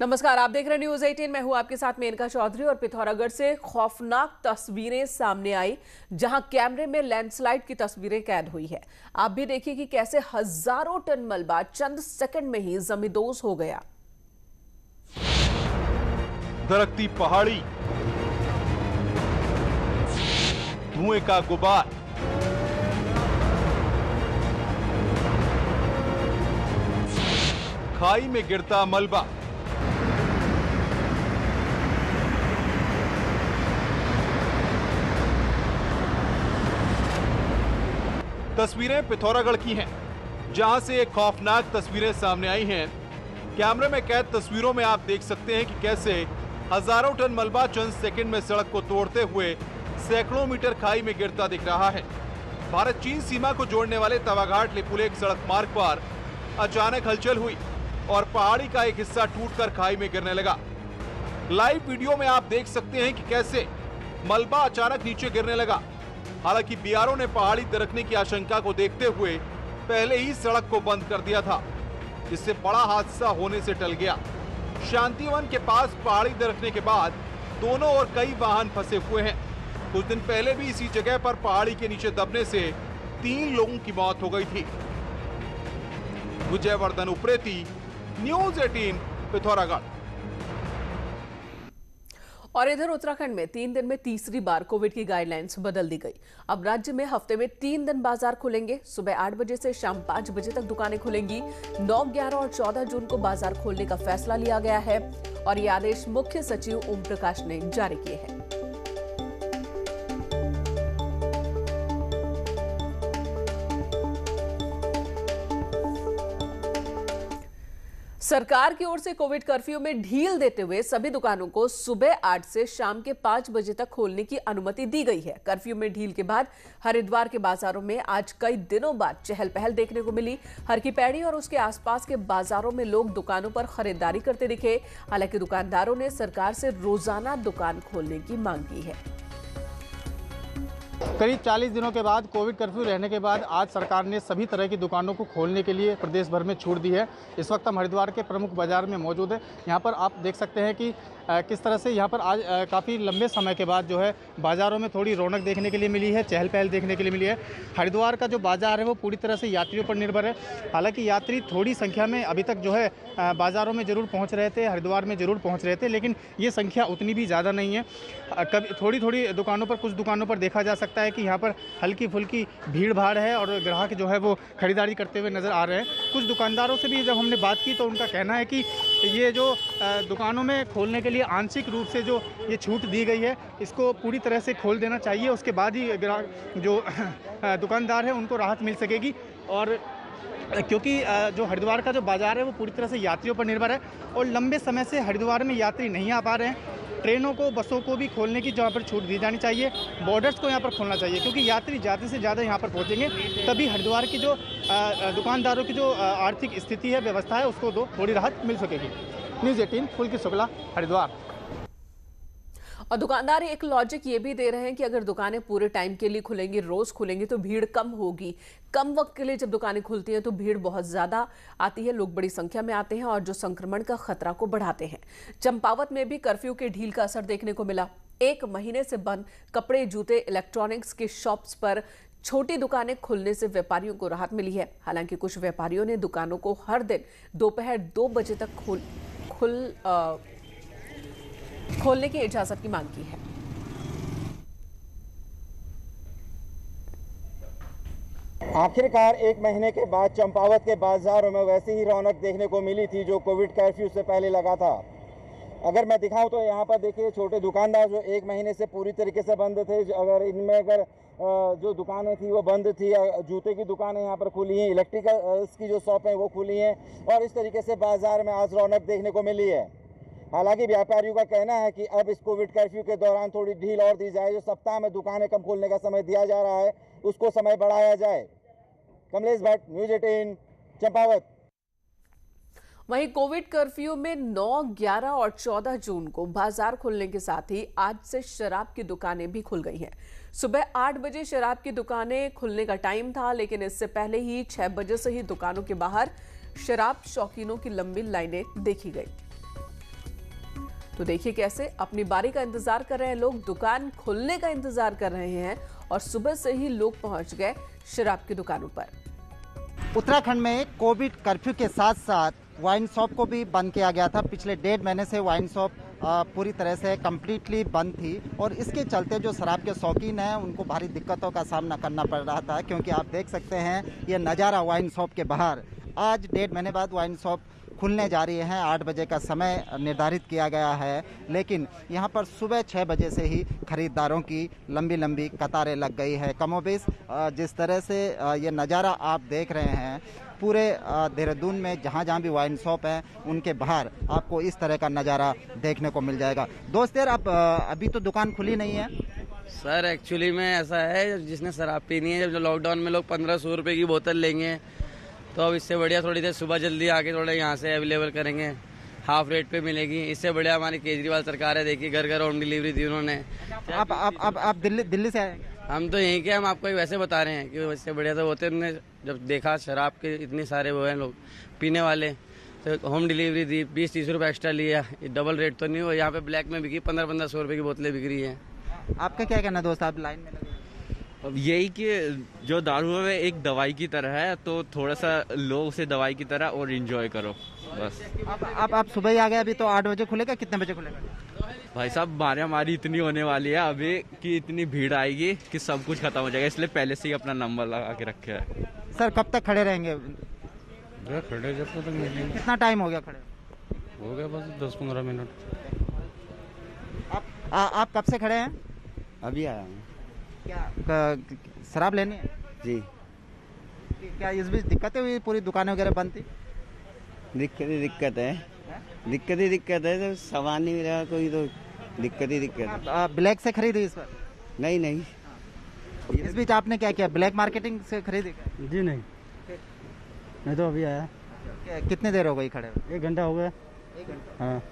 नमस्कार, आप देख रहे हैं न्यूज 18। मैं हूं आपके साथ मेनका चौधरी। और पिथौरागढ़ से खौफनाक तस्वीरें सामने आई, जहां कैमरे में लैंडस्लाइड की तस्वीरें कैद हुई है। आप भी देखिए कि कैसे हजारों टन मलबा चंद सेकंड में ही जमींदोज हो गया। दरकती पहाड़ी, धुएं का गुबार, खाई में गिरता मलबा, तस्वीरें पिथौरागढ़ की हैं, जहां से एक खौफनाक तस्वीरें सामने आई हैं। कैमरे में कैद तस्वीरों में आप देख सकते हैं कि कैसे हजारों टन मलबा चंद सेकंड में सड़क को तोड़ते हुए सैकड़ों मीटर खाई में गिरता दिख रहा है। भारत चीन सीमा को जोड़ने वाले तवाघाट लिपुलेख सड़क मार्ग पर अचानक हलचल हुई और पहाड़ी का एक हिस्सा टूटकर खाई में गिरने लगा। लाइव वीडियो में आप देख सकते हैं कि कैसे मलबा अचानक नीचे गिरने लगा। हालांकि बीआरओ ने पहाड़ी दरकने की आशंका को देखते हुए पहले ही सड़क को बंद कर दिया था, जिससे बड़ा हादसा होने से टल गया। शांतिवन के पास पहाड़ी दरकने के बाद दोनों ओर कई वाहन फंसे हुए हैं। कुछ दिन पहले भी इसी जगह पर पहाड़ी के नीचे दबने से 3 लोगों की मौत हो गई थी। विजयवर्धन उप्रेती, न्यूज 18 पिथौरागढ़। और इधर उत्तराखंड में 3 दिन में तीसरी बार कोविड की गाइडलाइंस बदल दी गई। अब राज्य में हफ्ते में 3 दिन बाजार खुलेंगे। सुबह 8 बजे से शाम 5 बजे तक दुकानें खुलेंगी। 9, 11 और 14 जून को बाजार खोलने का फैसला लिया गया है और ये आदेश मुख्य सचिव ओम प्रकाश ने जारी किए हैं। सरकार की ओर से कोविड कर्फ्यू में ढील देते हुए सभी दुकानों को सुबह 8 से शाम के 5 बजे तक खोलने की अनुमति दी गई है। कर्फ्यू में ढील के बाद हरिद्वार के बाजारों में आज कई दिनों बाद चहल पहल देखने को मिली। हर की पैड़ी और उसके आसपास के बाजारों में लोग दुकानों पर खरीदारी करते दिखे। हालांकि दुकानदारों ने सरकार से रोजाना दुकान खोलने की मांग की है। करीब 40 दिनों के बाद कोविड कर्फ्यू रहने के बाद आज सरकार ने सभी तरह की दुकानों को खोलने के लिए प्रदेश भर में छूट दी है। इस वक्त हम हरिद्वार के प्रमुख बाजार में मौजूद हैं। यहाँ पर आप देख सकते हैं कि किस तरह से यहाँ पर आज काफ़ी लंबे समय के बाद जो है बाज़ारों में थोड़ी रौनक देखने के लिए मिली है, चहल पहल देखने के लिए मिली है। हरिद्वार का जो बाज़ार है वो पूरी तरह से यात्रियों पर निर्भर है। हालांकि यात्री थोड़ी संख्या में अभी तक जो है बाज़ारों में ज़रूर पहुँच रहे थे, हरिद्वार में ज़रूर पहुँच रहे थे, लेकिन ये संख्या उतनी भी ज़्यादा नहीं है। कभी थोड़ी थोड़ी दुकानों पर, कुछ दुकानों पर देखा जा सकता है कि यहाँ पर हल्की फुल्की भीड़ भाड़ है और ग्राहक जो है वो खरीदारी करते हुए नज़र आ रहे हैं। कुछ दुकानदारों से भी जब हमने बात की तो उनका कहना है कि ये जो दुकानों में खोलने के लिए आंशिक रूप से जो ये छूट दी गई है, इसको पूरी तरह से खोल देना चाहिए। उसके बाद ही ग्राहक जो दुकानदार है उनको राहत मिल सकेगी। और क्योंकि जो हरिद्वार का जो बाज़ार है वो पूरी तरह से यात्रियों पर निर्भर है और लंबे समय से हरिद्वार में यात्री नहीं आ पा रहे हैं। ट्रेनों को, बसों को भी खोलने की जहाँ पर छूट दी जानी चाहिए। बॉर्डर्स को यहाँ पर खोलना चाहिए, क्योंकि यात्री ज़्यादा से ज़्यादा यहाँ पर पहुँचेंगे तभी हरिद्वार की जो दुकानदारों की जो आर्थिक स्थिति है, व्यवस्था है, उसको थोड़ी राहत मिल सकेगी। न्यूज़ 18 पुलकित शुक्ला, हरिद्वार। और दुकानदार एक लॉजिक ये भी दे रहे हैं कि अगर दुकानें पूरे टाइम के लिए खुलेंगी, रोज खुलेंगी, तो भीड़ कम होगी। कम वक्त के लिए जब दुकानें खुलती हैं तो भीड़ बहुत ज्यादा आती है, लोग बड़ी संख्या में आते हैं और जो संक्रमण का खतरा को बढ़ाते हैं। चंपावत में भी कर्फ्यू के ढील का असर देखने को मिला। 1 महीने से बंद कपड़े, जूते, इलेक्ट्रॉनिक्स के शॉप्स पर छोटी दुकानें खुलने से व्यापारियों को राहत मिली है। हालांकि कुछ व्यापारियों ने दुकानों को हर दिन दोपहर 2 बजे तक खोलने की इजाजत की मांग की है। आखिरकार 1 महीने के बाद चंपावत के बाजारों में वैसी ही रौनक देखने को मिली थी जो कोविड कर्फ्यू से पहले लगा था। अगर मैं दिखाऊं तो यहाँ पर देखिए, छोटे दुकानदार जो 1 महीने से पूरी तरीके से बंद थे, अगर इनमें जो दुकानें थी वो बंद थी, जूते की दुकानें यहाँ पर खुली हैं, इलेक्ट्रिकल्स की जो शॉप हैं वो खुली हैं और इस तरीके से बाजार में आज रौनक देखने को मिली है। हालांकि व्यापारियों का कहना है कि अब इस कोविड कर्फ्यू के दौरान थोड़ी ढील और दी जाए। जो सप्ताह में दुकानें कम खोलने का समय दिया जा रहा है उसको समय बढ़ाया जाए। कमलेश भट्ट, न्यूज़ 18, चंपावत। वहीं कोविड कर्फ्यू में 9, 11 और 14 जून को बाजार खुलने के साथ ही आज से शराब की दुकानें भी खुल गई हैं। सुबह 8 बजे शराब की दुकानें खुलने का टाइम था, लेकिन इससे पहले ही 6 बजे से ही दुकानों के बाहर शराब शौकीनों की लंबी लाइनें देखी गई। तो देखिए कैसे अपनी बारी का इंतजार कर रहे हैं लोग, दुकान खुलने का इंतजार कर रहे हैं और सुबह से ही लोग पहुंच गए शराब की दुकानों पर। उत्तराखंड में कोविड कर्फ्यू के साथ साथ वाइन शॉप को भी बंद किया गया था। पिछले 1.5 महीने से वाइन शॉप पूरी तरह से कम्प्लीटली बंद थी और इसके चलते जो शराब के शौकीन हैं उनको भारी दिक्कतों का सामना करना पड़ रहा था, क्योंकि आप देख सकते हैं ये नज़ारा वाइन शॉप के बाहर। आज 1.5 महीने बाद वाइन शॉप खुलने जा रही हैं। 8 बजे का समय निर्धारित किया गया है, लेकिन यहाँ पर सुबह 6 बजे से ही खरीदारों की लंबी लंबी कतारें लग गई है। कमोबेश जिस तरह से ये नज़ारा आप देख रहे हैं, पूरे देहरादून में जहाँ जहाँ भी वाइन शॉप है उनके बाहर आपको इस तरह का नज़ारा देखने को मिल जाएगा। दोस्त यार, आप अभी तो दुकान खुली नहीं है सर। एक्चुअली में ऐसा है, जिसने शराब पीनी है, जब लॉकडाउन में लोग 1500 रुपये की बोतल लेंगे, तो अब इससे बढ़िया थोड़ी देर सुबह जल्दी आके थोड़ा यहाँ से अवेलेबल करेंगे, हाफ रेट पे मिलेगी। इससे बढ़िया हमारी केजरीवाल सरकार है, देखिए घर घर होम डिलीवरी दी उन्होंने। आप दिल्ली से आए? हम तो यहीं के, हम आपको वैसे बता रहे हैं कि इससे बढ़िया तो होते। हमने जब देखा शराब के इतने सारे वो हैं लोग पीने वाले, तो होम डिलीवरी दी, 20-30 रुपये एक्स्ट्रा लिया। डबल रेट तो नहीं हुआ, यहाँ पे ब्लैक में बिकी 1500 रुपये की बोतलें बिक रही हैं। आपका क्या कहना दोस्त, आप लाइन में लगे? अब यही कि जो दारू है एक दवाई की तरह है, तो थोड़ा सा लो उसे दवाई की तरह और एंजॉय करो बस। आप सुबह ही आ गए? अभी तो 8 बजे खुलेगा, कितने बजे खुलेगा? भाई साहब, हमारी इतनी होने वाली है अभी कि इतनी भीड़ आएगी कि सब कुछ खत्म हो जाएगा, इसलिए पहले से ही अपना नंबर लगा के रखे है। सर कब तक खड़े रहेंगे? खड़े जब तक मिलेंगे। कितना टाइम हो गया खड़े? हो गया बस 10-15 मिनट। आप कब से खड़े हैं? अभी आया हूँ। क्या शराब लेनी है जी? क्या इस बीच दिक्कतें हुई? पूरी दुकानें वगैरह बंद थी? दिक्कत है, दिक्कत है, तो सामान नहीं मिला कोई, तो दिक्कत है। ब्लैक से खरीदी इस पर? नहीं। इस बीच आपने क्या किया, ब्लैक मार्केटिंग से खरीदी? जी नहीं, मैं तो अभी आया। कितने देर हो गई खड़े? 1 घंटा हो गया। 1 घंटा? हाँ।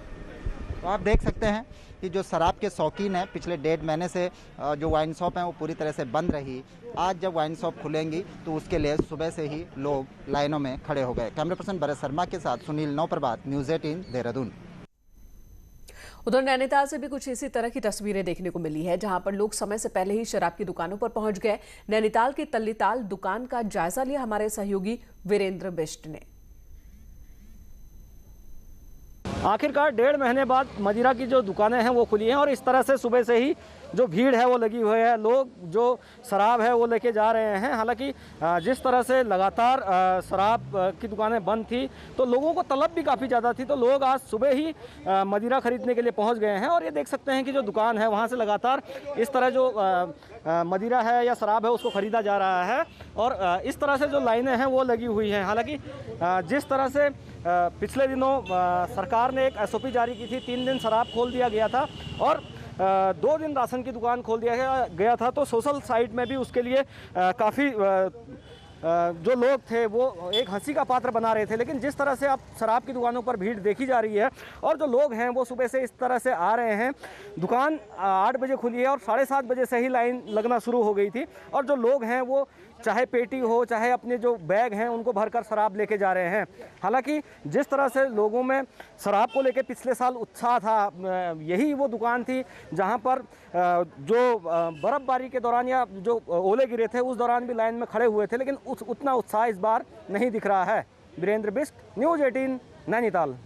तो आप देख सकते हैं कि जो शराब के शौकीन हैं, पिछले 1.5 महीने से जो वाइन शॉप हैं वो पूरी तरह से बंद रही। आज जब वाइन शॉप खुलेंगी तो उसके लिए सुबह से ही लोग लाइनों में खड़े हो गए। कैमरा पर्सन भरत शर्मा के साथ सुनील नौप्रभात, न्यूज़ 18 देहरादून। उधर नैनीताल से भी कुछ इसी तरह की तस्वीरें देखने को मिली है, जहां पर लोग समय से पहले ही शराब की दुकानों पर पहुंच गए। नैनीताल की तल्लीताल दुकान का जायजा लिया हमारे सहयोगी वीरेंद्र बिष्ट ने। आखिरकार 1.5 महीने बाद मदिरा की जो दुकानें हैं वो खुली हैं और इस तरह से सुबह से ही जो भीड़ है वो लगी हुई है। लोग जो शराब है वो लेके जा रहे हैं। हालांकि जिस तरह से लगातार शराब की दुकानें बंद थी तो लोगों को तलब भी काफ़ी ज़्यादा थी, तो लोग आज सुबह ही मदिरा खरीदने के लिए पहुंच गए हैं। और ये देख सकते हैं कि जो दुकान है वहाँ से लगातार इस तरह जो मदिरा है या शराब है उसको ख़रीदा जा रहा है और इस तरह से जो लाइनें हैं वो लगी हुई हैं। हालांकि जिस तरह से पिछले दिनों सरकार ने एक SOP जारी की थी, 3 दिन शराब खोल दिया गया था और 2 दिन राशन की दुकान खोल दिया गया था, तो सोशल साइट में भी उसके लिए काफ़ी जो लोग थे वो एक हंसी का पात्र बना रहे थे। लेकिन जिस तरह से अब शराब की दुकानों पर भीड़ देखी जा रही है और जो लोग हैं वो सुबह से इस तरह से आ रहे हैं। दुकान 8 बजे खुली है और 7:30 बजे से ही लाइन लगना शुरू हो गई थी और जो लोग हैं वो चाहे पेटी हो चाहे अपने जो बैग हैं उनको भरकर शराब लेके जा रहे हैं। हालांकि जिस तरह से लोगों में शराब को लेके पिछले साल उत्साह था, यही वो दुकान थी जहां पर जो बर्फबारी के दौरान या जो ओले गिरे थे उस दौरान भी लाइन में खड़े हुए थे, लेकिन उतना उत्साह इस बार नहीं दिख रहा है। वीरेंद्र बिष्ट, न्यूज़ 18 नैनीताल।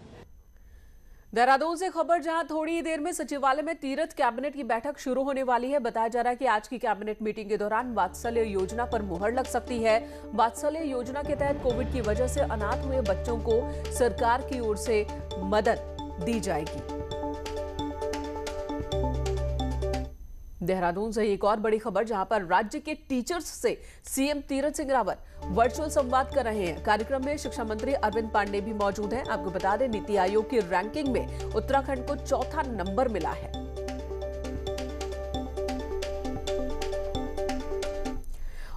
देहरादून से खबर, जहां थोड़ी ही देर में सचिवालय में तीरथ कैबिनेट की बैठक शुरू होने वाली है। बताया जा रहा है कि आज की कैबिनेट मीटिंग के दौरान वात्सल्य योजना पर मुहर लग सकती है। वात्सल्य योजना के तहत कोविड की वजह से अनाथ हुए बच्चों को सरकार की ओर से मदद दी जाएगी। देहरादून से एक और बड़ी खबर, जहां पर राज्य के टीचर्स से सीएम तीरथ सिंह रावत वर्चुअल संवाद कर रहे हैं। कार्यक्रम में शिक्षा मंत्री अरविंद पांडे भी मौजूद हैं। आपको बता दें, नीति आयोग की रैंकिंग में उत्तराखंड को 4था नंबर मिला है।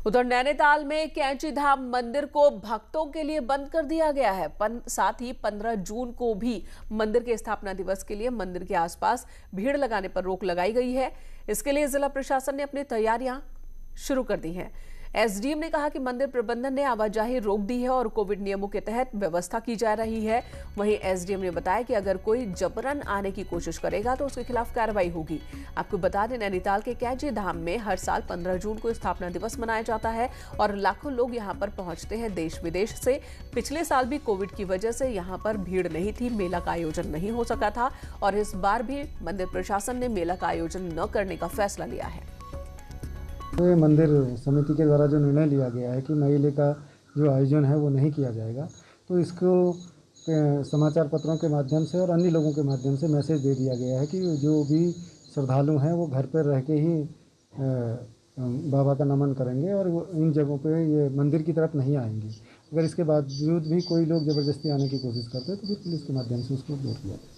उधर नैनीताल में कैंची धाम मंदिर को भक्तों के लिए बंद कर दिया गया है। साथ ही 15 जून को भी मंदिर के स्थापना दिवस के लिए मंदिर के आसपास भीड़ लगाने पर रोक लगाई गई है। इसके लिए जिला प्रशासन ने अपनी तैयारियां शुरू कर दी हैं। एसडीएम ने कहा कि मंदिर प्रबंधन ने आवाजाही रोक दी है और कोविड नियमों के तहत व्यवस्था की जा रही है। वहीं एसडीएम ने बताया कि अगर कोई जबरन आने की कोशिश करेगा तो उसके खिलाफ कार्रवाई होगी। आपको बता दें, नैनीताल के कैची धाम में हर साल 15 जून को स्थापना दिवस मनाया जाता है और लाखों लोग यहां पर पहुंचते हैं देश विदेश से। पिछले साल भी कोविड की वजह से यहां पर भीड़ नहीं थी, मेला का आयोजन नहीं हो सका था और इस बार भी मंदिर प्रशासन ने मेला का आयोजन न करने का फैसला लिया है। तो मंदिर समिति के द्वारा जो निर्णय लिया गया है कि मेले का जो आयोजन है वो नहीं किया जाएगा, तो इसको समाचार पत्रों के माध्यम से और अन्य लोगों के माध्यम से मैसेज दे दिया गया है कि जो भी श्रद्धालु हैं वो घर पर रह के ही बाबा का नमन करेंगे और वो इन जगहों पे ये मंदिर की तरफ नहीं आएंगे। अगर इसके बावजूद भी कोई लोग जबरदस्ती आने की कोशिश करते हैं तो फिर पुलिस के माध्यम से उसको दूर किया जाए।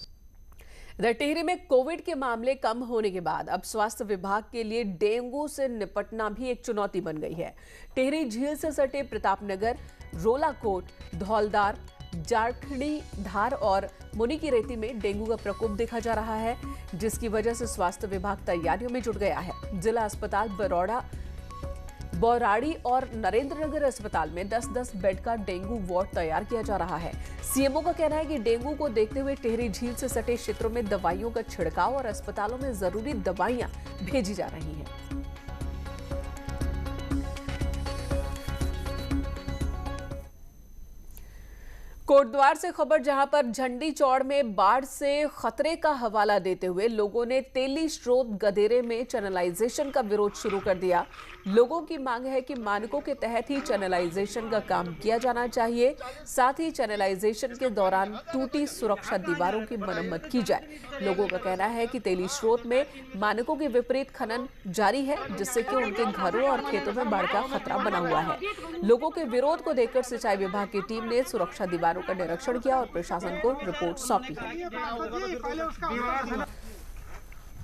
इधर टिहरी में कोविड के मामले कम होने के बाद अब स्वास्थ्य विभाग के लिए डेंगू से निपटना भी एक चुनौती बन गई है। टिहरी झील से सटे प्रतापनगर, रोलाकोट, धौलदार, जारखड़ी धार और मुनि की रेती में डेंगू का प्रकोप देखा जा रहा है, जिसकी वजह से स्वास्थ्य विभाग तैयारियों में जुट गया है। जिला अस्पताल बौराड़ी और नरेंद्रनगर अस्पताल में 10-10 बेड का डेंगू वार्ड तैयार किया जा रहा है। सीएमओ का कहना है कि डेंगू को देखते हुए टिहरी झील से सटे क्षेत्रों में दवाइयों का छिड़काव और अस्पतालों में जरूरी दवाइयां भेजी जा रही हैं। कोटद्वार से खबर, जहां पर झंडी चौड़ में बाढ़ से खतरे का हवाला देते हुए लोगों ने तेली स्रोत गदेरे में चैनलाइजेशन का विरोध शुरू कर दिया। लोगों की मांग है कि मानकों के तहत ही चैनलाइजेशन का काम किया जाना चाहिए, साथ ही चैनलाइजेशन के दौरान टूटी सुरक्षा दीवारों की मरम्मत की जाए। लोगों का कहना है कि तेली स्रोत में मानकों के विपरीत खनन जारी है, जिससे कि उनके घरों और खेतों में बाढ़ का खतरा बना हुआ है। लोगों के विरोध को देखकर सिंचाई विभाग की टीम ने सुरक्षा दीवारों का निरीक्षण किया और प्रशासन को रिपोर्ट सौंपी है।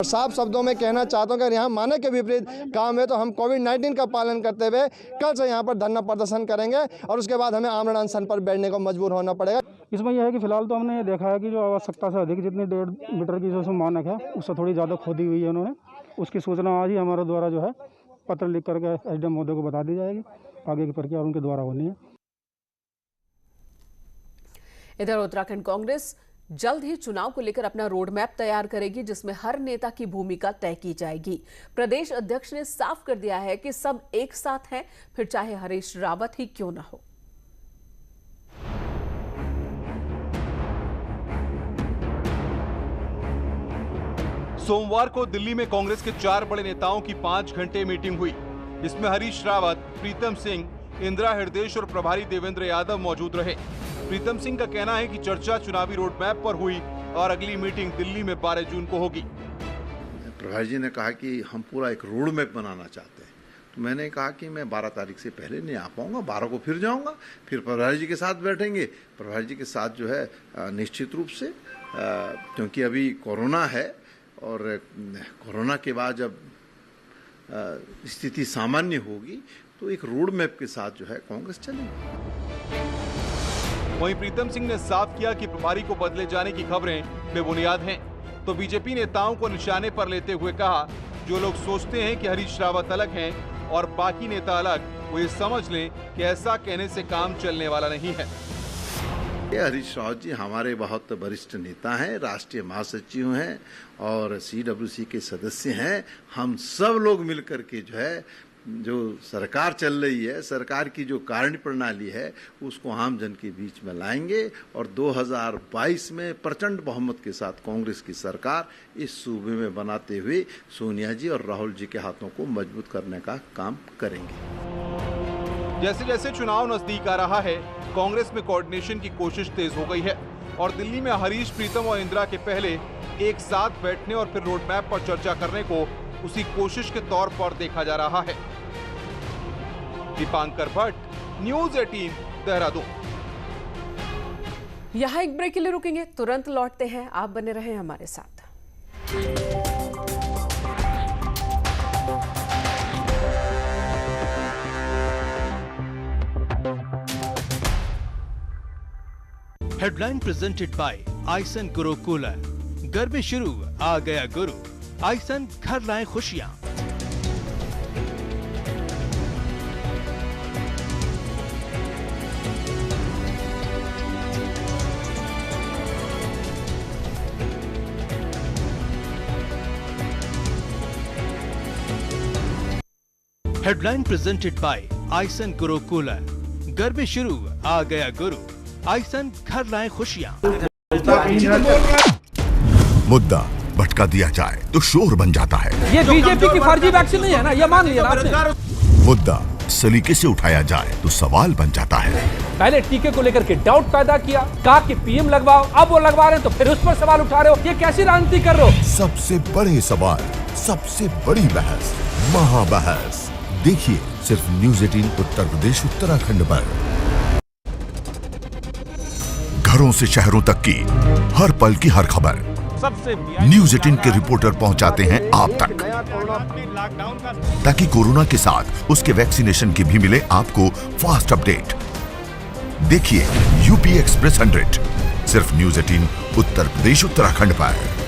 साफ शब्दों में कहना चाहता हूं कि यहाँ मानक के विपरीत काम है तो हम कोविड-19 का पालन करते हुए कल से यहाँ पर धरना प्रदर्शन करेंगे और उसके बाद हमें आमरण अनशन पर बैठने को मजबूर होना पड़ेगा। इसमें यह है कि फिलहाल तो हमने ये देखा है कि जो आवश्यकता से अधिक जितनी 1.5 मीटर की जो मानक है उससे थोड़ी ज़्यादा खोदी हुई है उन्होंने, उसकी सूचना आज ही हमारे द्वारा जो है पत्र लिख करके एसडीएम महोदय को बता दी जाएगी। आगे की प्रक्रिया उनके द्वारा होनी है। इधर उत्तराखंड कांग्रेस जल्द ही चुनाव को लेकर अपना रोड मैप तैयार करेगी, जिसमें हर नेता की भूमिका तय की जाएगी। प्रदेश अध्यक्ष ने साफ कर दिया है कि सब एक साथ हैं, फिर चाहे हरीश रावत ही क्यों ना हो। सोमवार को दिल्ली में कांग्रेस के 4 बड़े नेताओं की 5 घंटे मीटिंग हुई। इसमें हरीश रावत, प्रीतम सिंह, इंदिरा हृदयेश और प्रभारी देवेंद्र यादव मौजूद रहे। प्रीतम सिंह का कहना है कि चर्चा चुनावी रोड मैप पर हुई और अगली मीटिंग दिल्ली में 12 जून को होगी। प्रभारी जी ने कहा कि हम पूरा एक रोड मैप बनाना चाहते हैं, तो मैंने कहा कि मैं 12 तारीख से पहले नहीं आ पाऊंगा, 12 को फिर जाऊंगा, फिर प्रभारी जी के साथ बैठेंगे। प्रभारी जी के साथ जो है निश्चित रूप से, क्योंकि अभी कोरोना है और कोरोना के बाद जब स्थिति सामान्य होगी तो एक रोड मैप के साथ जो है कांग्रेस चलेगी। वहीं प्रीतम सिंह ने साफ किया कि प्रभारी को बदले जाने की खबरें बेबुनियाद हैं, तो बीजेपी नेताओं को निशाने पर लेते हुए कहा, जो लोग सोचते हैं कि हरीश रावत अलग हैं और बाकी नेता अलग, वो ये समझ लें कि ऐसा कहने से काम चलने वाला नहीं है। हरीश रावत जी हमारे बहुत वरिष्ठ नेता हैं, राष्ट्रीय महासचिव हैं और CWC के सदस्य हैं। हम सब लोग मिलकर के जो है जो सरकार चल रही है, सरकार की जो कार्य प्रणाली है उसको आम जन के बीच में लाएंगे और 2022 में प्रचंड बहुमत के साथ कांग्रेस की सरकार इस सूबे में बनाते हुए सोनिया जी और राहुल जी के हाथों को मजबूत करने का काम करेंगे। जैसे जैसे चुनाव नजदीक आ रहा है, कांग्रेस में कोऑर्डिनेशन की कोशिश तेज हो गई है और दिल्ली में हरीश, प्रीतम और इंदिरा के पहले एक साथ बैठने और फिर रोड मैप पर चर्चा करने को उसी कोशिश के तौर पर देखा जा रहा है। दीपांकर भट्ट, न्यूज़ 18, देहरादून। यहाँ एक ब्रेक के लिए रुकेंगे, तुरंत लौटते हैं, आप बने रहें हमारे साथ। हेडलाइन प्रेजेंटेड बाय आइसन गुरु कूलर। गर्मी शुरू, आ गया गुरु। आइसन घर लाए खुशियां। हेडलाइन प्रेजेंटेड बाय आइसन गुरु कूलर। गर्मी शुरू, आ गया गुरु। आइसन घर लाए खुशियाँ। मुद्दा भटका दिया जाए तो शोर बन जाता है। ये बीजेपी की फर्जी वैक्सीन नहीं है ना, ये मान लिया आपने। मुद्दा सलीके से उठाया जाए तो सवाल बन जाता है। पहले टीके को लेकर के डाउट पैदा किया, कहा कि पीएम लगवाओ, अब वो लगवा रहे हैं तो फिर उस पर सवाल उठा रहे हो। ये कैसी राजनीति कर रहे हो? सबसे बड़े सवाल, सबसे बड़ी बहस, महाबहस देखिए सिर्फ न्यूज़ 18 उत्तर प्रदेश उत्तराखंड पर। घरों से शहरों तक की हर पल की हर खबर न्यूज़ 18 के रिपोर्टर पहुंचाते हैं आप तक, ताकि कोरोना के साथ उसके वैक्सीनेशन की भी मिले आपको फास्ट अपडेट। देखिए यूपी एक्सप्रेस 100 सिर्फ न्यूज़ 18 उत्तर प्रदेश उत्तराखंड पर।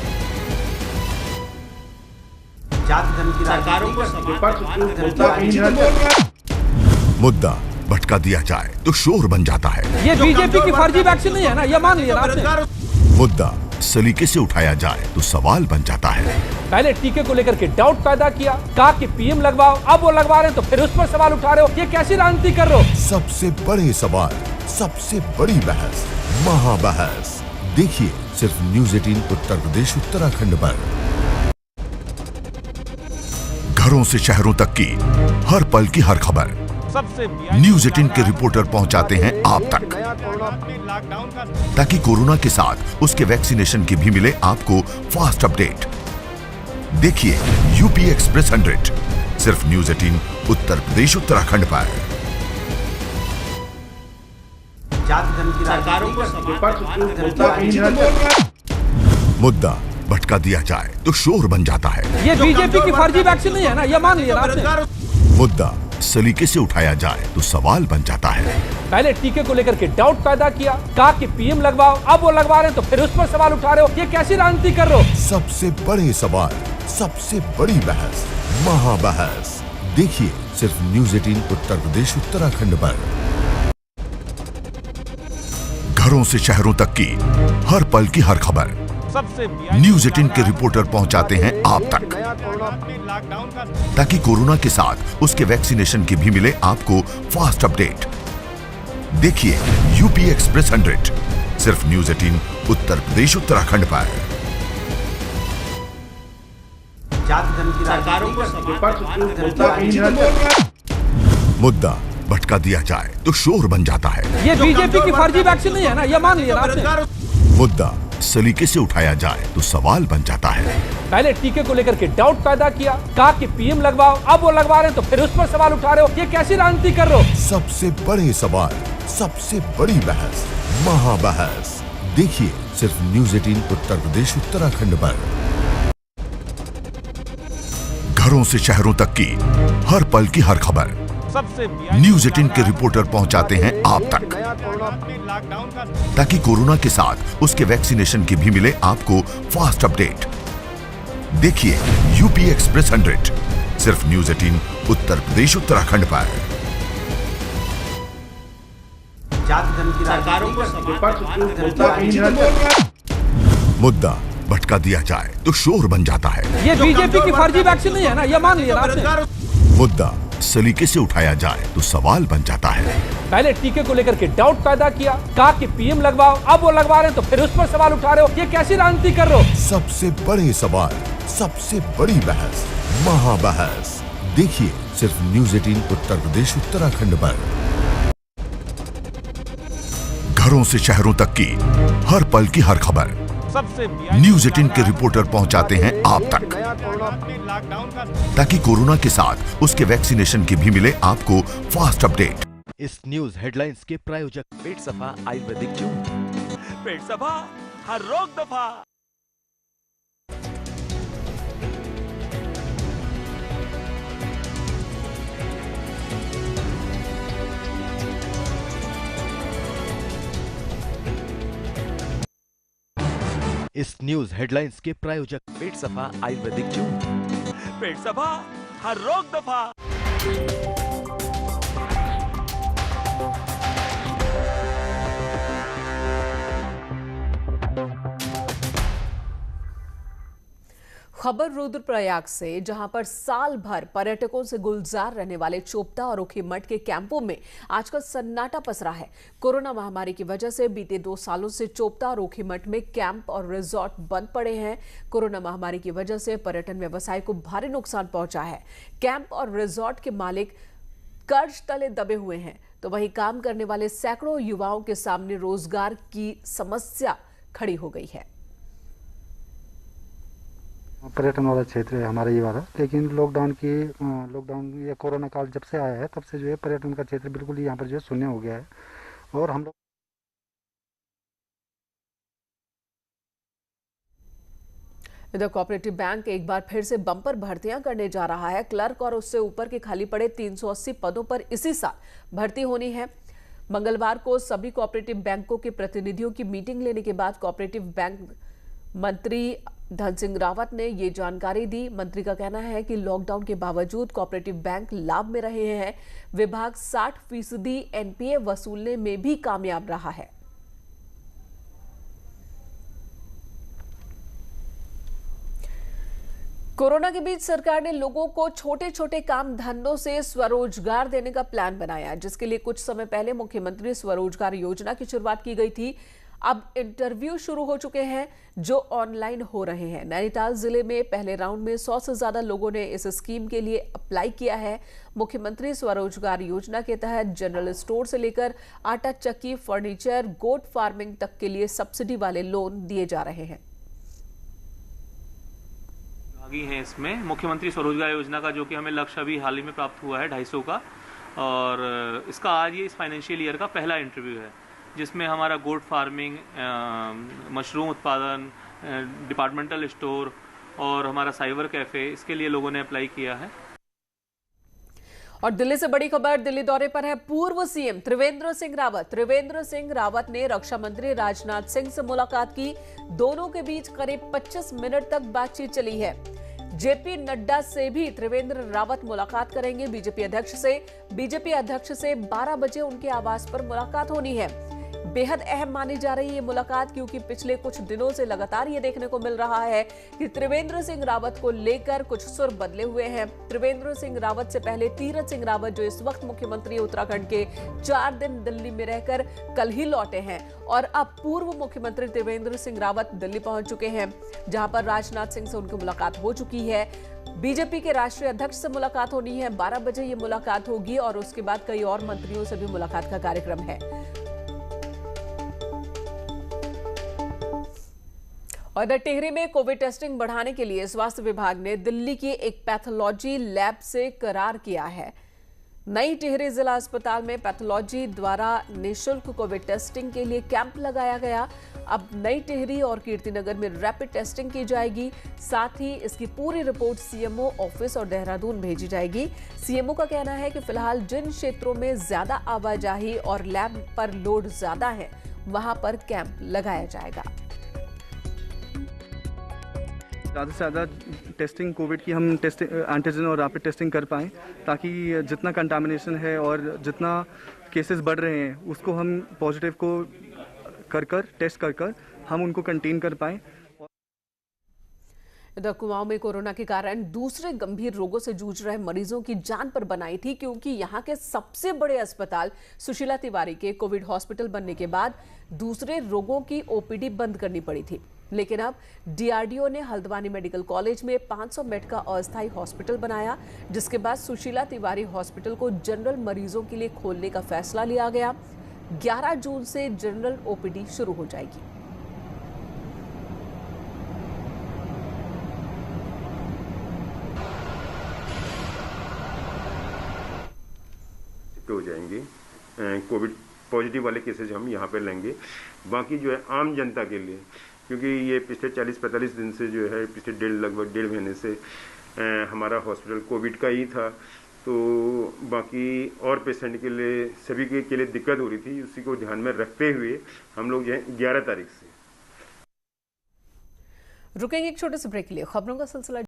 मुद्दा भटका दिया जाए तो शोर बन जाता है। ये बीजेपी की फर्जी वैक्सीन नहीं है ना, ये मान लिया आपने। मुद्दा सलीके से उठाया जाए तो सवाल बन जाता है। पहले टीके को लेकर के डाउट पैदा किया, कहा कि पीएम लगवाओ, अब वो लगवा रहे हैं तो फिर उस पर सवाल उठा रहे हो। ये कैसी राजनीति कर रहे हो? सबसे बड़े सवाल, सबसे बड़ी बहस, महाबहस देखिए सिर्फ न्यूज़ 18 उत्तर प्रदेश उत्तराखंड पर। घरों से शहरों तक की हर पल की हर खबर न्यूज़ 18 के रिपोर्टर पहुंचाते हैं आप तक, ताकि कोरोना के साथ उसके वैक्सीनेशन की भी मिले आपको फास्ट अपडेट। देखिए यूपी एक्सप्रेस 100 सिर्फ न्यूज़ 18 उत्तर प्रदेश उत्तराखंड पर। मुद्दा भटका दिया जाए तो शोर बन जाता है। ये बीजेपी की फर्जी वैक्सीन नहीं है ना, ये मान लिया आपने। मुद्दा सलीके से उठाया जाए तो सवाल बन जाता है। पहले टीके को लेकर के डाउट पैदा किया, कहा कि पीएम लगवाओ, अब वो लगवा रहे हैं तो फिर उस पर सवाल उठा रहे हो। ये कैसी राजनीति कर रहे हो? सबसे बड़े सवाल, सबसे बड़ी बहस, महाबहस देखिए सिर्फ न्यूज़ 18 उत्तर प्रदेश उत्तराखंड पर। घरों से शहरों तक की हर पल की हर खबर न्यूज़ 18 के रिपोर्टर पहुंचाते हैं आप तक, ताकि कोरोना के साथ उसके वैक्सीनेशन की भी मिले आपको फास्ट अपडेट। देखिए यूपी एक्सप्रेस 100 सिर्फ न्यूज़ 18 उत्तर प्रदेश उत्तराखंड पर। मुद्दा भटका दिया जाए तो शोर बन जाता है। ये बीजेपी की फर्जी वैक्सीन नहीं है ना, ये मान लिया आपने। मुद्दा सलीके से उठाया जाए तो सवाल बन जाता है। पहले टीके को लेकर के डाउट पैदा किया, कहा कि पीएम लगवाओ, अब वो लगवा रहे हैं तो फिर उस पर सवाल उठा रहे हो। ये कैसी राजनीति कर रहे हो? सबसे बड़े सवाल, सबसे बड़ी बहस, महाबहस देखिए सिर्फ न्यूज़ 18 उत्तर प्रदेश उत्तराखंड पर। घरों से शहरों तक की हर पल की हर खबर न्यूज़ 18 के रिपोर्टर पहुंचाते हैं आप तक, ताकि कोरोना के साथ उसके वैक्सीनेशन की भी मिले आपको फास्ट अपडेट। देखिए यूपी एक्सप्रेस 100 सिर्फ न्यूज़ 18 उत्तर प्रदेश उत्तराखंड पर। मुद्दा भटका दिया जाए तो शोर बन जाता है। ये बीजेपी की फर्जी वैक्सीन नहीं है ना, ये मान लिया आपने। मुद्दा सलीके से उठाया जाए तो सवाल बन जाता है। पहले टीके को लेकर के डाउट पैदा किया, कहा कि पीएम लगवाओ, अब वो लगवा रहे हैं तो फिर उस पर सवाल उठा रहे हो। ये कैसी राजनीति कर रहे हो? सबसे बड़े सवाल, सबसे बड़ी बहस, महाबहस देखिए सिर्फ न्यूज़ 18 उत्तर प्रदेश उत्तराखंड पर। घरों से शहरों तक की हर पल की हर खबर न्यूज़ 18 के रिपोर्टर पहुंचाते हैं आप तक, ताकि कोरोना के साथ उसके वैक्सीनेशन की भी मिले आपको फास्ट अपडेट। इस न्यूज़ हेडलाइंस के प्रायोजक पेट सफा आयुर्वेदिक जूस, पेट सफा हर रोग दफा। इस न्यूज़ हेडलाइंस के प्रायोजक पेट सफा आयुर्वेदिक जूस, पेट सफा हर रोग दफा। खबर रुद्रप्रयाग से, जहां पर साल भर पर्यटकों से गुलजार रहने वाले चोपता और ऊखीमठ के कैंपों में आजकल सन्नाटा पसरा है। कोरोना महामारी की वजह से बीते 2 सालों से चोपता और ऊखीमठ में कैंप और रिजॉर्ट बंद पड़े हैं। कोरोना महामारी की वजह से पर्यटन व्यवसाय को भारी नुकसान पहुंचा है। कैंप और रिजॉर्ट के मालिक कर्ज तले दबे हुए हैं, तो वहीं काम करने वाले सैकड़ों युवाओं के सामने रोजगार की समस्या खड़ी हो गई है। पर्यटन वाला क्षेत्र है हमारा ये वाला, लेकिन लॉकडाउन या कोरोना काल जब से आया है तब से जो है पर्यटन का क्षेत्र बिल्कुल यहाँ पर जो है शून्य हो गया है। और हम लोग इधर कोऑपरेटिव बैंक एक बार फिर से बम्पर भर्तियां करने जा रहा है। क्लर्क और उससे ऊपर के खाली पड़े 380 पदों पर इसी साल भर्ती होनी है। मंगलवार को सभी कोऑपरेटिव बैंकों के प्रतिनिधियों की मीटिंग लेने के बाद कोऑपरेटिव बैंक मंत्री धन सिंह रावत ने ये जानकारी दी। मंत्री का कहना है कि लॉकडाउन के बावजूद कोऑपरेटिव बैंक लाभ में रहे हैं। विभाग 60% एनपीए वसूलने में भी कामयाब रहा है। कोरोना के बीच सरकार ने लोगों को छोटे छोटे काम धंधों से स्वरोजगार देने का प्लान बनाया, जिसके लिए कुछ समय पहले मुख्यमंत्री स्वरोजगार योजना की शुरुआत की गई थी। अब इंटरव्यू शुरू हो चुके हैं जो ऑनलाइन हो रहे हैं। नैनीताल जिले में पहले राउंड में 100 से ज्यादा लोगों ने इस स्कीम के लिए अप्लाई किया है। मुख्यमंत्री स्वरोजगार योजना के तहत जनरल स्टोर से लेकर आटा चक्की, फर्नीचर, गोट फार्मिंग तक के लिए सब्सिडी वाले लोन दिए जा रहे हैं। भागी हैं इसमें मुख्यमंत्री स्वरोजगार योजना का, जो कि हमें लक्ष्य अभी हाल ही में प्राप्त हुआ है 250 का, और इसका आज ये इस फाइनेंशियल ईयर का पहला इंटरव्यू है, जिसमें हमारा गोट फार्मिंग, मशरूम उत्पादन, डिपार्टमेंटल स्टोर और हमारा साइबर कैफे, इसके लिए लोगों ने अप्लाई किया है। और दिल्ली से बड़ी खबर, दिल्ली दौरे पर है पूर्व सीएम त्रिवेंद्र सिंह रावत। त्रिवेंद्र सिंह रावत ने रक्षा मंत्री राजनाथ सिंह से मुलाकात की। दोनों के बीच करीब 25 मिनट तक बातचीत चली है। जेपी नड्डा से भी त्रिवेंद्र रावत मुलाकात करेंगे। बीजेपी अध्यक्ष से 12 बजे उनके आवास पर मुलाकात होनी है। बेहद अहम मानी जा रही है ये मुलाकात, क्योंकि पिछले कुछ दिनों से लगातार ये देखने को मिल रहा है कि त्रिवेंद्र सिंह रावत को लेकर कुछ सुर बदले हुए हैं। त्रिवेंद्र सिंह रावत से पहले तीरथ सिंह रावत, जो इस वक्त मुख्यमंत्री उत्तराखंड के 4 दिन दिल्ली में रहकर कल ही लौटे हैं, और अब पूर्व मुख्यमंत्री त्रिवेंद्र सिंह रावत दिल्ली पहुंच चुके हैं, जहां पर राजनाथ सिंह से उनकी मुलाकात हो चुकी है। बीजेपी के राष्ट्रीय अध्यक्ष से मुलाकात होनी है। 12 बजे ये मुलाकात होगी और उसके बाद कई और मंत्रियों से भी मुलाकात का कार्यक्रम है। और इधर टिहरी में कोविड टेस्टिंग बढ़ाने के लिए स्वास्थ्य विभाग ने दिल्ली की एक पैथोलॉजी लैब से करार किया है। नई टिहरी जिला अस्पताल में पैथोलॉजी द्वारा निःशुल्क कोविड टेस्टिंग के लिए कैंप लगाया गया। अब नई टिहरी और कीर्तिनगर में रैपिड टेस्टिंग की जाएगी। साथ ही इसकी पूरी रिपोर्ट सीएमओ ऑफिस और देहरादून भेजी जाएगी। सीएमओ का कहना है कि फिलहाल जिन क्षेत्रों में ज्यादा आवाजाही और लैब पर लोड ज्यादा है, वहां पर कैंप लगाया जाएगा। ज़्यादा से ज़्यादा टेस्टिंग कोविड की हम एंटीजन और रैपिड टेस्टिंग कर पाएँ, ताकि जितना कंटामिनेशन है और जितना केसेस बढ़ रहे हैं उसको हम पॉजिटिव को टेस्ट कर हम उनको कंटेन कर पाएँ। इधर कुमाऊं में कोरोना के कारण दूसरे गंभीर रोगों से जूझ रहे मरीजों की जान पर बनाई थी, क्योंकि यहां के सबसे बड़े अस्पताल सुशीला तिवारी के कोविड हॉस्पिटल बनने के बाद दूसरे रोगों की ओपीडी बंद करनी पड़ी थी। लेकिन अब डीआरडीओ ने हल्द्वानी मेडिकल कॉलेज में 500 बेड का अस्थायी हॉस्पिटल बनाया, जिसके बाद सुशीला तिवारी हॉस्पिटल को जनरल मरीजों के लिए खोलने का फैसला लिया गया। 11 जून से जनरल ओपीडी शुरू हो जाएगी। हो जाएंगे। कोविड पॉजिटिव वाले केसेज हम यहाँ पे लेंगे। बाकी जो है आम जनता के लिए, क्योंकि ये पिछले 40-45 दिन से जो है लगभग 1.5 महीने से हमारा हॉस्पिटल कोविड का ही था, तो बाकी और पेशेंट के लिए सभी के लिए दिक्कत हो रही थी। उसी को ध्यान में रखते हुए हम लोग जो है 11 तारीख से रुकेंगे एक छोटे से ब्रेक के लिए। खबरों का सिलसिला